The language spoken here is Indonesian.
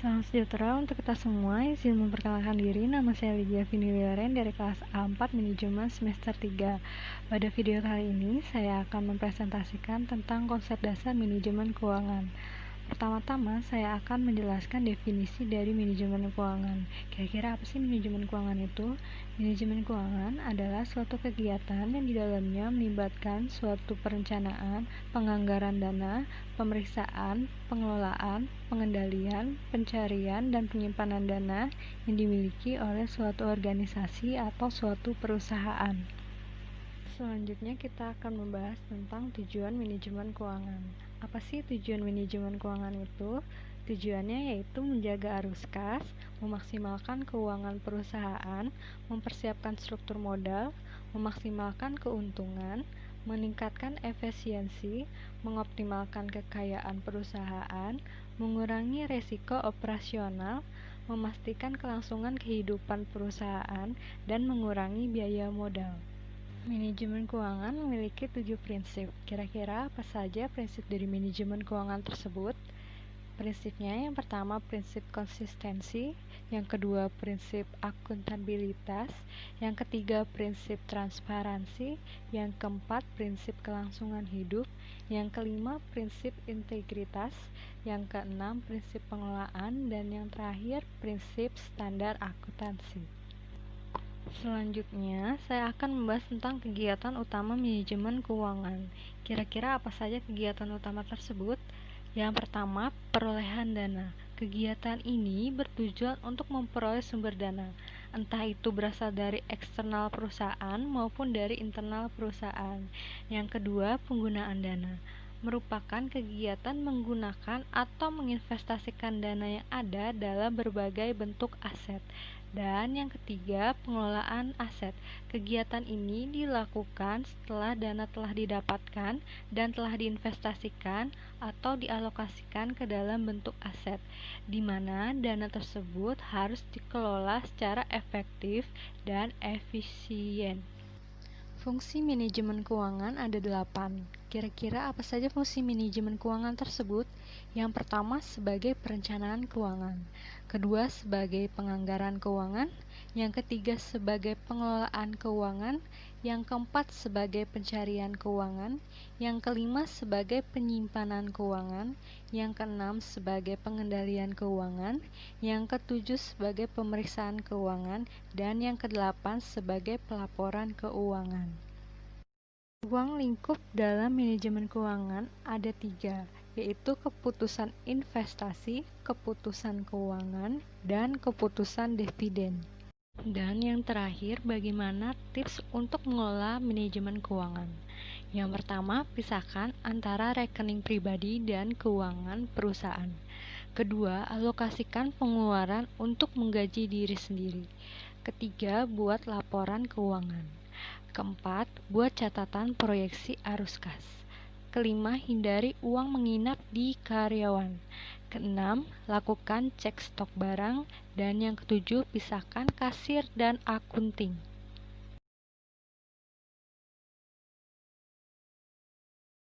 Salam sejahtera untuk kita semua. Izin memperkenalkan diri, nama saya Lydia Viniliaren dari kelas A4 Manajemen semester 3. Pada video kali ini, saya akan mempresentasikan tentang konsep dasar manajemen keuangan. Pertama-tama, saya akan menjelaskan definisi dari manajemen keuangan. Kira-kira apa sih manajemen keuangan itu? Manajemen keuangan adalah suatu kegiatan yang di dalamnya melibatkan suatu perencanaan, penganggaran dana, pemeriksaan, pengelolaan, pengendalian, pencarian, dan penyimpanan dana yang dimiliki oleh suatu organisasi atau suatu perusahaan. Selanjutnya kita akan membahas tentang tujuan manajemen keuangan. Apa sih tujuan manajemen keuangan itu? Tujuannya yaitu menjaga arus kas, memaksimalkan keuangan perusahaan, mempersiapkan struktur modal, memaksimalkan keuntungan, meningkatkan efisiensi, mengoptimalkan kekayaan perusahaan, mengurangi resiko operasional, memastikan kelangsungan kehidupan perusahaan, dan mengurangi biaya modal. Manajemen keuangan memiliki 7 prinsip. Kira-kira apa saja prinsip dari manajemen keuangan tersebut? Prinsipnya yang pertama prinsip konsistensi, yang kedua prinsip akuntabilitas, yang ketiga prinsip transparansi, yang keempat prinsip kelangsungan hidup, yang kelima prinsip integritas, yang keenam prinsip pengelolaan, dan yang terakhir prinsip standar akuntansi. Selanjutnya, saya akan membahas tentang kegiatan utama manajemen keuangan. Kira-kira apa saja kegiatan utama tersebut? Yang pertama, perolehan dana. Kegiatan ini bertujuan untuk memperoleh sumber dana, entah itu berasal dari eksternal perusahaan maupun dari internal perusahaan. Yang kedua, penggunaan dana merupakan kegiatan menggunakan atau menginvestasikan dana yang ada dalam berbagai bentuk aset. Dan yang ketiga, pengelolaan aset. Kegiatan ini dilakukan setelah dana telah didapatkan dan telah diinvestasikan atau dialokasikan ke dalam bentuk aset, di mana dana tersebut harus dikelola secara efektif dan efisien. Fungsi manajemen keuangan ada 8. Kira-kira apa saja fungsi manajemen keuangan tersebut? Yang pertama sebagai perencanaan keuangan, kedua sebagai penganggaran keuangan, yang ketiga sebagai pengelolaan keuangan, yang keempat sebagai pencarian keuangan, yang kelima sebagai penyimpanan keuangan, yang keenam sebagai pengendalian keuangan, yang ketujuh sebagai pemeriksaan keuangan, dan yang kedelapan sebagai pelaporan keuangan. Ruang lingkup dalam manajemen keuangan ada 3, yaitu keputusan investasi, keputusan keuangan, dan keputusan dividen. Dan yang terakhir, bagaimana tips untuk mengelola manajemen keuangan? Yang pertama, pisahkan antara rekening pribadi dan keuangan perusahaan. Kedua, alokasikan pengeluaran untuk menggaji diri sendiri. Ketiga, buat laporan keuangan. Keempat, buat catatan proyeksi arus kas. Kelima, hindari uang menginap di karyawan. Keenam, lakukan cek stok barang. Dan yang ketujuh, pisahkan kasir dan akunting.